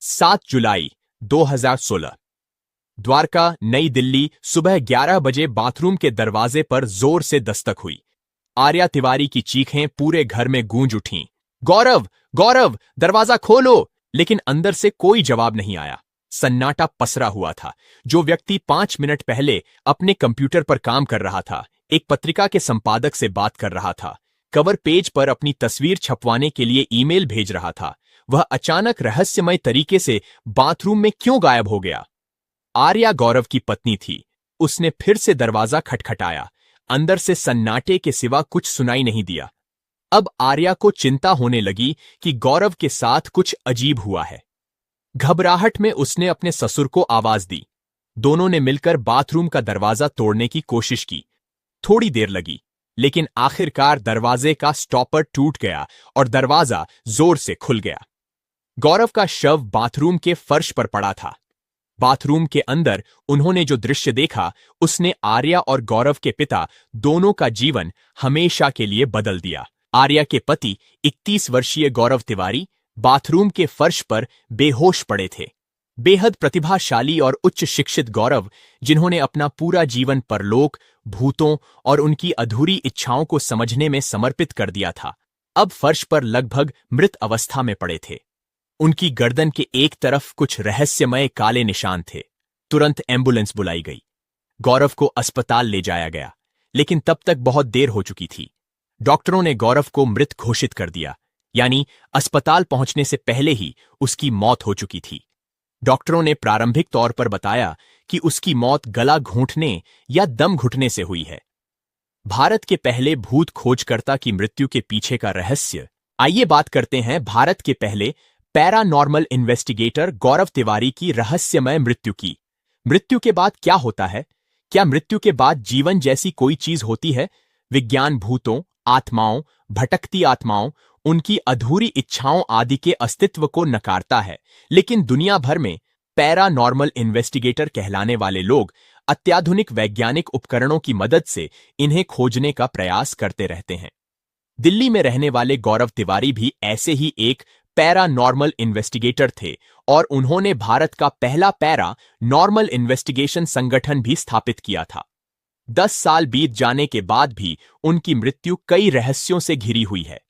7 जुलाई 2016। द्वारका, नई दिल्ली। सुबह 11 बजे बाथरूम के दरवाजे पर जोर से दस्तक हुई। आर्या तिवारी की चीखें पूरे घर में गूंज उठीं। गौरव, गौरव, दरवाजा खोलो! लेकिन अंदर से कोई जवाब नहीं आया। सन्नाटा पसरा हुआ था। जो व्यक्ति 5 मिनट पहले अपने कंप्यूटर पर काम कर रहा था, एक पत्रिका के संपादक से बात कर रहा था, कवर पेज पर अपनी तस्वीर छपवाने के लिए ईमेल भेज रहा था, वह अचानक रहस्यमय तरीके से बाथरूम में क्यों गायब हो गया? आर्या गौरव की पत्नी थी। उसने फिर से दरवाजा खटखटाया। अंदर से सन्नाटे के सिवा कुछ सुनाई नहीं दिया। अब आर्या को चिंता होने लगी कि गौरव के साथ कुछ अजीब हुआ है। घबराहट में उसने अपने ससुर को आवाज दी। दोनों ने मिलकर बाथरूम का दरवाजा तोड़ने की कोशिश की। थोड़ी देर लगी, लेकिन आखिरकार दरवाजे का स्टॉपर टूट गया और दरवाजा जोर से खुल गया। गौरव का शव बाथरूम के फर्श पर पड़ा था। बाथरूम के अंदर उन्होंने जो दृश्य देखा, उसने आर्या और गौरव के पिता दोनों का जीवन हमेशा के लिए बदल दिया। आर्या के पति 31 वर्षीय गौरव तिवारी बाथरूम के फर्श पर बेहोश पड़े थे। बेहद प्रतिभाशाली और उच्च शिक्षित गौरव, जिन्होंने अपना पूरा जीवन परलोक, भूतों और उनकी अधूरी इच्छाओं को समझने में समर्पित कर दिया था, अब फर्श पर लगभग मृत अवस्था में पड़े थे। उनकी गर्दन के एक तरफ कुछ रहस्यमय काले निशान थे। तुरंत एम्बुलेंस बुलाई गई। गौरव को अस्पताल ले जाया गया, लेकिन तब तक बहुत देर हो चुकी थी। डॉक्टरों ने गौरव को मृत घोषित कर दिया, यानी अस्पताल पहुंचने से पहले ही उसकी मौत हो चुकी थी। डॉक्टरों ने प्रारंभिक तौर पर बताया कि उसकी मौत गला घूंटने या दम घुटने से हुई है। भारत के पहले भूत खोजकर्ता की मृत्यु के पीछे का रहस्य। आइए बात करते हैं भारत के पहले पैरानॉर्मल इन्वेस्टिगेटर गौरव तिवारी की रहस्यमय मृत्यु की। मृत्यु के बाद क्या होता है? क्या मृत्यु के बाद जीवन जैसी कोई चीज होती है? विज्ञान भूतों, आत्माओं, भटकती आत्माओं, उनकी अधूरी इच्छाओं आदि के अस्तित्व को नकारता है, लेकिन दुनिया भर में पैरानॉर्मल इन्वेस्टिगेटर कहलाने वाले लोग अत्याधुनिक वैज्ञानिक उपकरणों की मदद से इन्हें खोजने का प्रयास करते रहते हैं। दिल्ली में रहने वाले गौरव तिवारी भी ऐसे ही एक पैरानॉर्मल इन्वेस्टिगेटर थे और उन्होंने भारत का पहला पैरा नॉर्मल इन्वेस्टिगेशन संगठन भी स्थापित किया था। 10 साल बीत जाने के बाद भी उनकी मृत्यु कई रहस्यों से घिरी हुई है।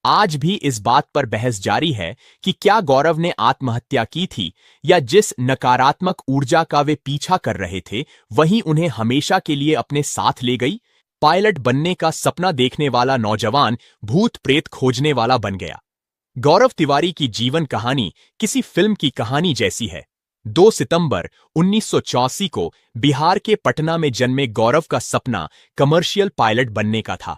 आज भी इस बात पर बहस जारी है कि क्या गौरव ने आत्महत्या की थी या जिस नकारात्मक ऊर्जा का वे पीछा कर रहे थे वही उन्हें हमेशा के लिए अपने साथ ले गई। पायलट बनने का सपना देखने वाला नौजवान भूत प्रेत खोजने वाला बन गया। गौरव तिवारी की जीवन कहानी किसी फिल्म की कहानी जैसी है। 2 सितंबर 1984 को बिहार के पटना में जन्मे गौरव का सपना कमर्शियल पायलट बनने का था।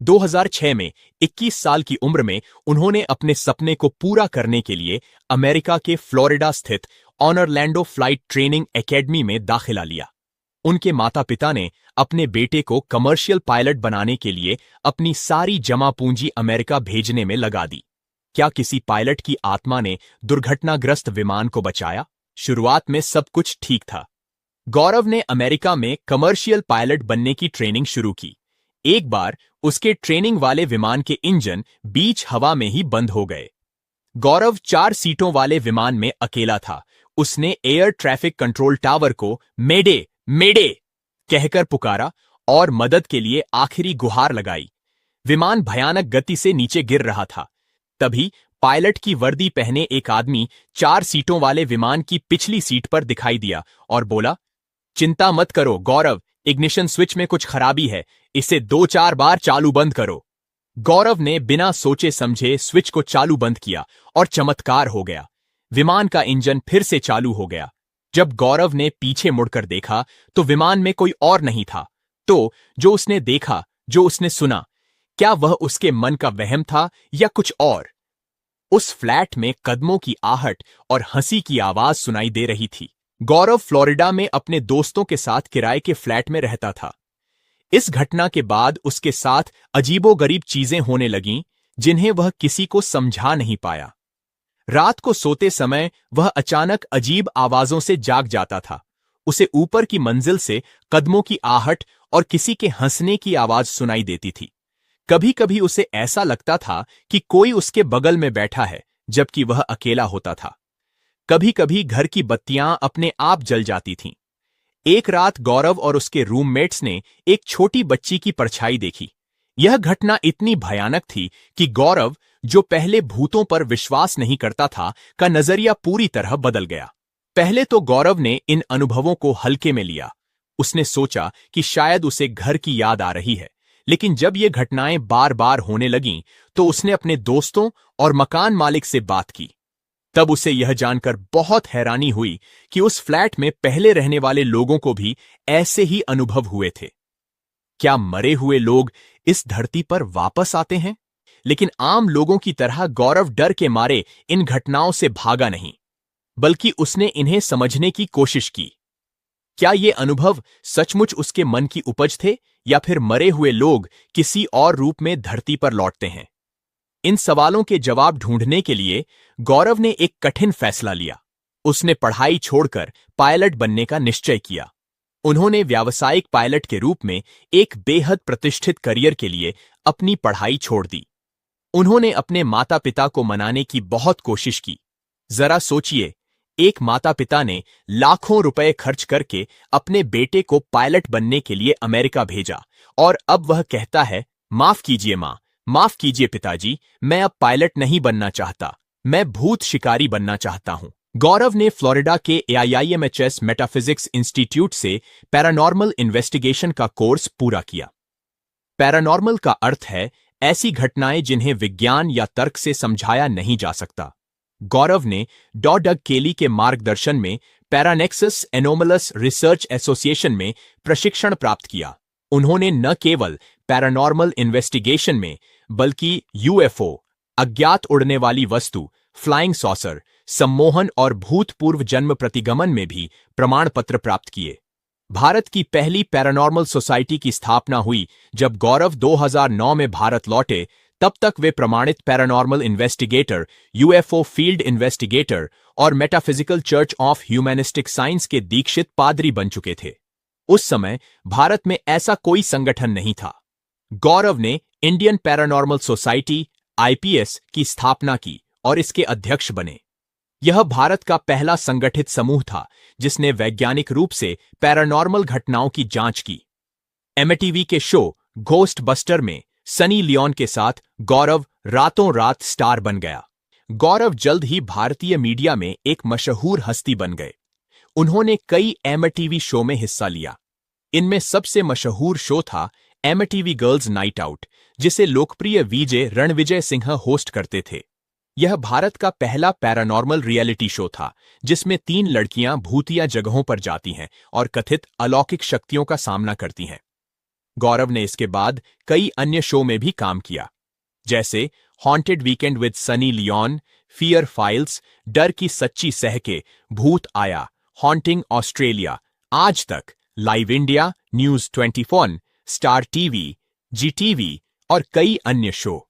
2006 में 21 साल की उम्र में उन्होंने अपने सपने को पूरा करने के लिए अमेरिका के फ्लोरिडा स्थित ऑर्लैंडो फ्लाइट ट्रेनिंग एकेडमी में दाखिला लिया। उनके माता पिता ने अपने बेटे को कमर्शियल पायलट बनाने के लिए अपनी सारी जमा पूंजी अमेरिका भेजने में लगा दी। क्या किसी पायलट की आत्मा ने दुर्घटनाग्रस्त विमान को बचाया? शुरुआत में सब कुछ ठीक था। गौरव ने अमेरिका में कमर्शियल पायलट बनने की ट्रेनिंग शुरू की। एक बार उसके ट्रेनिंग वाले विमान के इंजन बीच हवा में ही बंद हो गए। गौरव 4 सीटों वाले विमान में अकेला था। उसने एयर ट्रैफिक कंट्रोल टावर को मेडे मेडे कहकर पुकारा और मदद के लिए आखिरी गुहार लगाई। विमान भयानक गति से नीचे गिर रहा था। तभी पायलट की वर्दी पहने एक आदमी 4 सीटों वाले विमान की पिछली सीट पर दिखाई दिया और बोला, चिंता मत करो गौरव, इग्निशन स्विच में कुछ खराबी है, इसे 2-4 बार चालू बंद करो। गौरव ने बिना सोचे समझे स्विच को चालू बंद किया और चमत्कार हो गया। विमान का इंजन फिर से चालू हो गया। जब गौरव ने पीछे मुड़कर देखा तो विमान में कोई और नहीं था। तो जो उसने देखा, जो उसने सुना, क्या वह उसके मन का वहम था या कुछ और? उस फ्लैट में कदमों की आहट और हंसी की आवाज सुनाई दे रही थी। गौरव फ्लोरिडा में अपने दोस्तों के साथ किराए के फ्लैट में रहता था। इस घटना के बाद उसके साथ अजीबोगरीब चीजें होने लगीं, जिन्हें वह किसी को समझा नहीं पाया। रात को सोते समय वह अचानक अजीब आवाजों से जाग जाता था। उसे ऊपर की मंजिल से कदमों की आहट और किसी के हंसने की आवाज सुनाई देती थी। कभी कभी उसे ऐसा लगता था कि कोई उसके बगल में बैठा है, जबकि वह अकेला होता था। कभी कभी घर की बत्तियां अपने आप जल जाती थीं। एक रात गौरव और उसके रूममेट्स ने एक छोटी बच्ची की परछाई देखी। यह घटना इतनी भयानक थी कि गौरव, जो पहले भूतों पर विश्वास नहीं करता था, का नजरिया पूरी तरह बदल गया। पहले तो गौरव ने इन अनुभवों को हल्के में लिया। उसने सोचा कि शायद उसे घर की याद आ रही है, लेकिन जब ये घटनाएं बार बार होने लगीं, तो उसने अपने दोस्तों और मकान मालिक से बात की। तब उसे यह जानकर बहुत हैरानी हुई कि उस फ्लैट में पहले रहने वाले लोगों को भी ऐसे ही अनुभव हुए थे। क्या मरे हुए लोग इस धरती पर वापस आते हैं? लेकिन आम लोगों की तरह गौरव डर के मारे इन घटनाओं से भागा नहीं, बल्कि उसने इन्हें समझने की कोशिश की। क्या ये अनुभव सचमुच उसके मन की उपज थे, या फिर मरे हुए लोग किसी और रूप में धरती पर लौटते हैं? इन सवालों के जवाब ढूंढने के लिए गौरव ने एक कठिन फैसला लिया। उसने पढ़ाई छोड़कर पायलट बनने का निश्चय किया। उन्होंने व्यावसायिक पायलट के रूप में एक बेहद प्रतिष्ठित करियर के लिए अपनी पढ़ाई छोड़ दी। उन्होंने अपने माता पिता को मनाने की बहुत कोशिश की। जरा सोचिए, एक माता पिता ने लाखों रुपए खर्च करके अपने बेटे को पायलट बनने के लिए अमेरिका भेजा, और अब वह कहता है, माफ कीजिए मां, माफ कीजिए पिताजी, मैं अब पायलट नहीं बनना चाहता, मैं भूत शिकारी बनना चाहता हूं। गौरव ने फ्लोरिडा के AIIMHS मेटाफिजिक्स इंस्टीट्यूट से पैरानॉर्मल इन्वेस्टिगेशन का कोर्स पूरा किया। पैरानॉर्मल का अर्थ है ऐसी घटनाएं जिन्हें विज्ञान या तर्क से समझाया नहीं जा सकता। गौरव ने डॉग केली के मार्गदर्शन में पैरानेक्सस एनोमलस रिसर्च एसोसिएशन में प्रशिक्षण प्राप्त किया। उन्होंने न केवल पैरानॉर्मल इन्वेस्टिगेशन में, बल्कि UFO, अज्ञात उड़ने वाली वस्तु, फ्लाइंग सॉसर, सम्मोहन और भूतपूर्व जन्म प्रतिगमन में भी प्रमाण पत्र प्राप्त किए। भारत की पहली पैरानॉर्मल सोसाइटी की स्थापना हुई जब गौरव 2009 में भारत लौटे। तब तक वे प्रमाणित paranormal investigator, UFO field investigator और metaphysical church of humanistic science के दीक्षित पादरी बन चुके थे। उस समय भारत में ऐसा कोई संगठन नहीं था। गौरव ने इंडियन पैरानॉर्मल सोसाइटी IPS की स्थापना की और इसके अध्यक्ष बने। यह भारत का पहला संगठित समूह था जिसने वैज्ञानिक रूप से पैरानॉर्मल घटनाओं की जांच की। MTV के शो घोस्ट बस्टर में सनी लियोन के साथ गौरव रातों रात स्टार बन गया। गौरव जल्द ही भारतीय मीडिया में एक मशहूर हस्ती बन गए। उन्होंने कई MTV शो में हिस्सा लिया। इनमें सबसे मशहूर शो था MTV गर्ल्स नाइट आउट, जिसे लोकप्रिय VJ रणविजय सिंह होस्ट करते थे। यह भारत का पहला पैरानॉर्मल रियलिटी शो था जिसमें 3 लड़कियां भूतिया जगहों पर जाती हैं और कथित अलौकिक शक्तियों का सामना करती हैं। गौरव ने इसके बाद कई अन्य शो में भी काम किया, जैसे haunted weekend with Sunny Leone, fear files, डर की सच्ची सह के, भूत आया, हॉन्टिंग ऑस्ट्रेलिया, आज तक, live India, news 24, star TV, GTV और कई अन्य शो।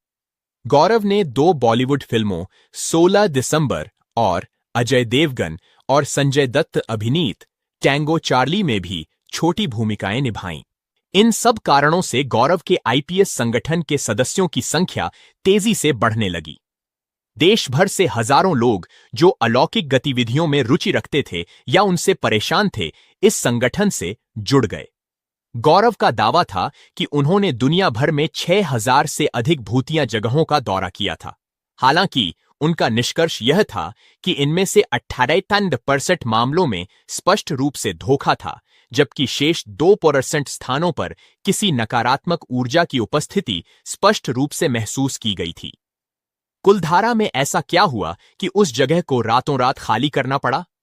गौरव ने 2 बॉलीवुड फिल्मों 16 दिसंबर और अजय देवगन और संजय दत्त अभिनीत टैंगो चार्ली में भी छोटी भूमिकाएं निभाईं। इन सब कारणों से गौरव के IPS संगठन के सदस्यों की संख्या तेजी से बढ़ने लगी। देश भर से हजारों लोग जो अलौकिक गतिविधियों में रुचि रखते थे या उनसे परेशान थे, इस संगठन से जुड़ गए। गौरव का दावा था कि उन्होंने दुनिया भर में 6000 से अधिक भूतिया जगहों का दौरा किया था। हालांकि उनका निष्कर्ष यह था कि इनमें से 18% मामलों में स्पष्ट रूप से धोखा था, जबकि शेष 2% स्थानों पर किसी नकारात्मक ऊर्जा की उपस्थिति स्पष्ट रूप से महसूस की गई थी। कुलधारा में ऐसा क्या हुआ कि उस जगह को रातों रात खाली करना पड़ा?